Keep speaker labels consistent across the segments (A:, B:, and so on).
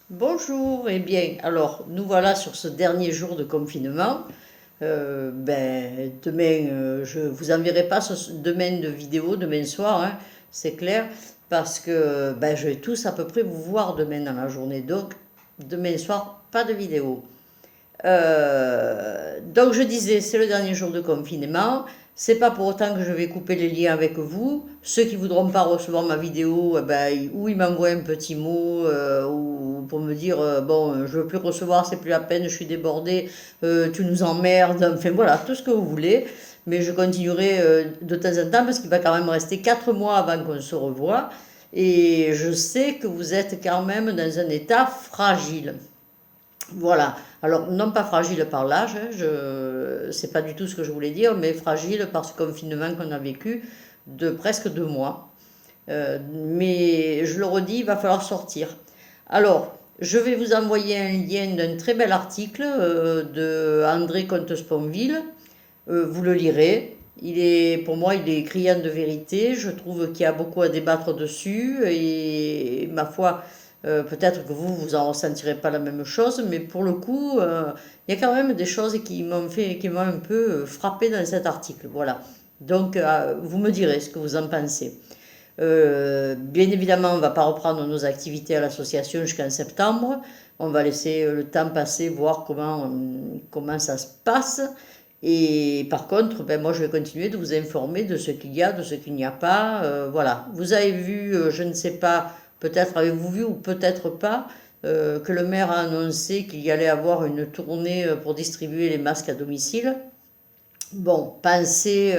A: Bonjour, eh bien, alors nous voilà sur ce dernier jour de confinement. Demain, je vous enverrai pas demain de vidéo, demain soir, hein, c'est clair, parce que je vais tous à peu près vous voir demain dans la journée. Donc, demain soir, pas de vidéo. Donc je disais, c'est le dernier jour de confinement. C'est pas pour autant que je vais couper les liens avec vous. Ceux qui voudront pas recevoir ma vidéo, ou ils m'envoient un petit mot, ou pour me dire bon, je veux plus recevoir, c'est plus la peine, je suis débordée, tu nous emmerdes. Enfin voilà, tout ce que vous voulez. Mais je continuerai de temps en temps parce qu'il va quand même rester 4 mois avant qu'on se revoie. Et je sais que vous êtes quand même dans un état fragile. Voilà. Alors, non pas fragile par l'âge, hein, c'est pas du tout ce que je voulais dire, mais fragile par ce confinement qu'on a vécu de presque 2 mois. Mais je le redis, il va falloir sortir. Alors, je vais vous envoyer un lien d'un très bel article de André Comte-Sponville. Vous le lirez. Pour moi, il est criant de vérité. Je trouve qu'il y a beaucoup à débattre dessus. Et ma foi, peut-être que vous en ressentirez pas la même chose. Mais pour le coup, il y a quand même des choses qui m'ont un peu frappé dans cet article. Voilà. Donc, vous me direz ce que vous en pensez. Bien évidemment, on ne va pas reprendre nos activités à l'association jusqu'en septembre. On va laisser le temps passer, voir comment ça se passe. Et par contre, moi, je vais continuer de vous informer de ce qu'il y a, de ce qu'il n'y a pas. Voilà. Vous avez vu, je ne sais pas, peut-être avez-vous vu ou peut-être pas, que le maire a annoncé qu'il y allait avoir une tournée pour distribuer les masques à domicile. Bon, pensez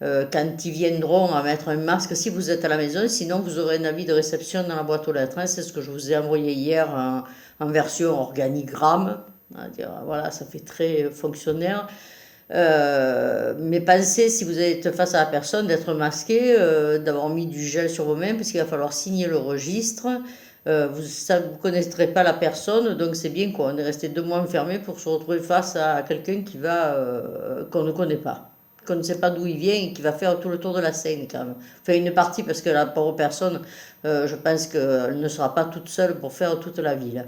A: quand ils viendront à mettre un masque si vous êtes à la maison, sinon vous aurez un avis de réception dans la boîte aux lettres, hein. C'est ce que je vous ai envoyé hier en version organigramme. Voilà, ça fait très fonctionnaire. Mais pensez, si vous êtes face à la personne, d'être masqué, d'avoir mis du gel sur vos mains, parce qu'il va falloir signer le registre. Vous ne connaîtrez pas la personne, donc c'est bien quoi. On est resté 2 mois enfermés pour se retrouver face à quelqu'un qu'on ne connaît pas, qu'on ne sait pas d'où il vient et qui va faire tout le tour de la scène quand même. Enfin, une partie, parce que la pauvre personne, je pense qu'elle ne sera pas toute seule pour faire toute la ville.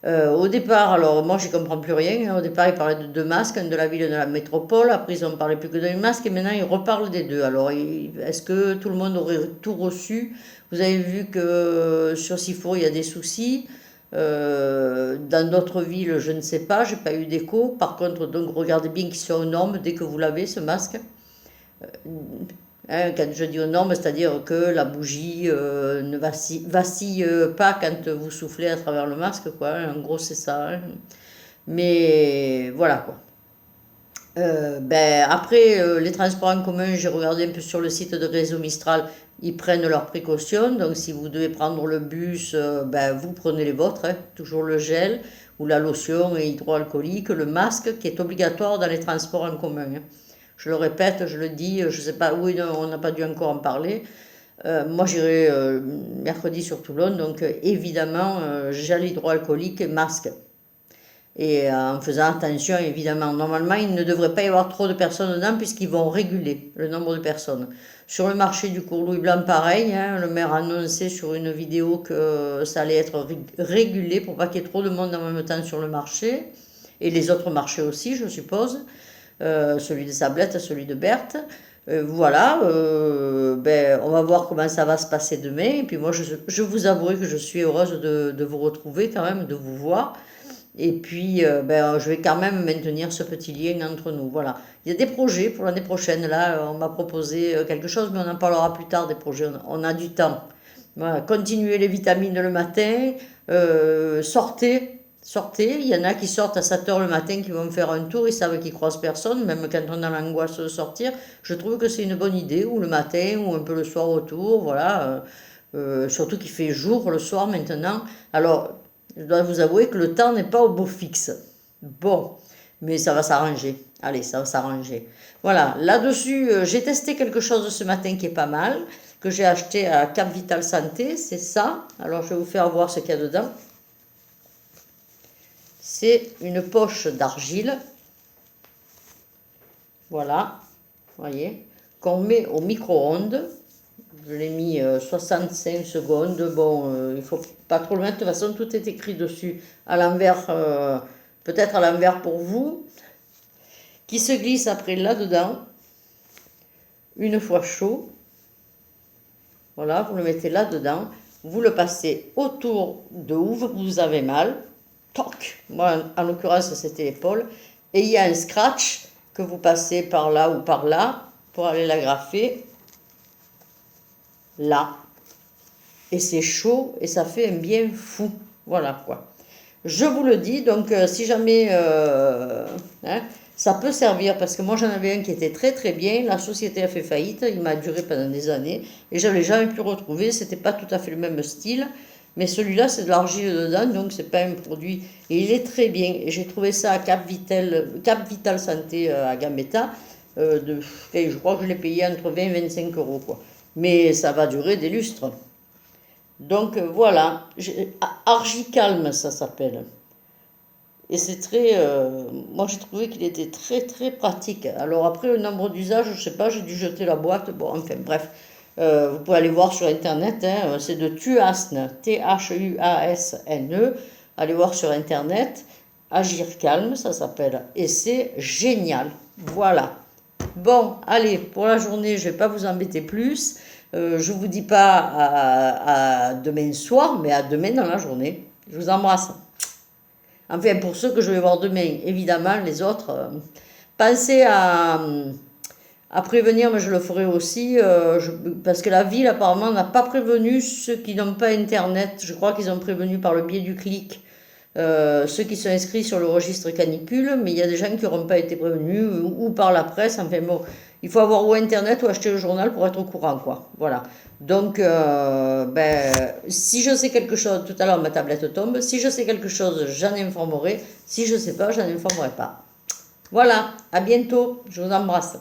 A: Au départ, alors moi je comprends plus rien, hein. Au départ, ils parlaient de deux masques, un de la ville et de la métropole. Après, ils ont parlé plus que d'un masque et maintenant ils reparlent des deux. Alors, est-ce que tout le monde aurait tout reçu? Vous avez vu que sur Sifo, il y a des soucis. Dans d'autres villes, je ne sais pas, j'ai pas eu d'écho. Par contre, donc regardez bien qu'ils soient aux normes dès que vous l'avez, ce masque. Hein, quand je dis aux normes, c'est-à-dire que la bougie ne vacille pas quand vous soufflez à travers le masque, quoi, hein. En gros, c'est ça, hein. Mais voilà, quoi. Après, les transports en commun, j'ai regardé un peu sur le site de Réseau Mistral, ils prennent leurs précautions. Donc, si vous devez prendre le bus, vous prenez les vôtres, hein. Toujours le gel ou la lotion hydroalcoolique, le masque qui est obligatoire dans les transports en commun, hein. Je le répète, je le dis, je ne sais pas, oui, non, on n'a pas dû encore en parler. Moi, j'irai mercredi sur Toulon, donc évidemment, gel hydroalcoolique et masque. Et en faisant attention, évidemment, normalement, il ne devrait pas y avoir trop de personnes dedans puisqu'ils vont réguler le nombre de personnes. Sur le marché du cours Louis Blanc, pareil, hein, le maire a annoncé sur une vidéo que ça allait être régulé pour pas qu'il y ait trop de monde en même temps sur le marché. Et les autres marchés aussi, je suppose. Celui de Sablette, celui de Berthe. Voilà, on va voir comment ça va se passer demain. Et puis moi, je vous avoue que je suis heureuse de vous retrouver quand même, de vous voir. Et puis, je vais quand même maintenir ce petit lien entre nous. Voilà. Il y a des projets pour l'année prochaine. Là, on m'a proposé quelque chose, mais on en parlera plus tard des projets. On a du temps. Voilà. Continuez les vitamines le matin. Sortez. Sortez. Il y en a qui sortent à 7 heures le matin, qui vont faire un tour. Ils savent qu'ils croisent personne, même quand on a l'angoisse de sortir. Je trouve que c'est une bonne idée. Ou le matin, ou un peu le soir autour. Voilà. Surtout qu'il fait jour le soir maintenant. Alors, je dois vous avouer que le temps n'est pas au beau fixe. Bon, mais ça va s'arranger. Allez, ça va s'arranger. Voilà, là-dessus, j'ai testé quelque chose ce matin qui est pas mal, que j'ai acheté à Cap Vital Santé, c'est ça. Alors, je vais vous faire voir ce qu'il y a dedans. C'est une poche d'argile. Voilà, voyez, qu'on met au micro-ondes. Je l'ai mis 65 secondes. Bon, il faut pas trop le mettre. De toute façon, tout est écrit dessus. À l'envers, peut-être à l'envers pour vous. Qui se glisse après là-dedans. Une fois chaud. Voilà, vous le mettez là-dedans. Vous le passez autour de où vous avez mal. Toc. Moi, en l'occurrence, c'était l'épaule. Et il y a un scratch que vous passez par là ou par là pour aller l'agrafer. Là. Et c'est chaud et ça fait un bien fou. Voilà quoi. Je vous le dis, donc si jamais hein, ça peut servir, parce que moi j'en avais un qui était très très bien, la société a fait faillite, il m'a duré pendant des années, et je ne l'ai jamais pu retrouver, c'était pas tout à fait le même style, mais celui-là c'est de l'argile dedans, donc c'est pas un produit, et il est très bien, et j'ai trouvé ça à Cap Vital Santé à Gambetta, et je crois que je l'ai payé entre 20 et 25 euros quoi, mais ça va durer des lustres. Donc voilà, Argicalme ça s'appelle. Et c'est très... moi j'ai trouvé qu'il était très très pratique. Alors après le nombre d'usages, je sais pas, j'ai dû jeter la boîte. Bon enfin bref, vous pouvez aller voir sur internet, hein, c'est de Thuasne, Thuasne. Allez voir sur internet, Agir Calme ça s'appelle. Et c'est génial. Voilà. Bon, allez, pour la journée, je ne vais pas vous embêter plus. Je ne vous dis pas à demain soir, mais à demain dans la journée. Je vous embrasse. Enfin, pour ceux que je vais voir demain, évidemment, les autres, pensez à prévenir, mais je le ferai aussi, parce que la ville, apparemment, n'a pas prévenu ceux qui n'ont pas Internet. Je crois qu'ils ont prévenu par le biais du clic ceux qui sont inscrits sur le registre canicule, mais il y a des gens qui n'auront pas été prévenus, ou par la presse. Enfin bon, il faut avoir ou Internet ou acheter le journal pour être au courant, quoi. Voilà. Donc, si je sais quelque chose, tout à l'heure ma tablette tombe, si je sais quelque chose, j'en informerai. Si je ne sais pas, j'en informerai pas. Voilà, à bientôt, je vous embrasse.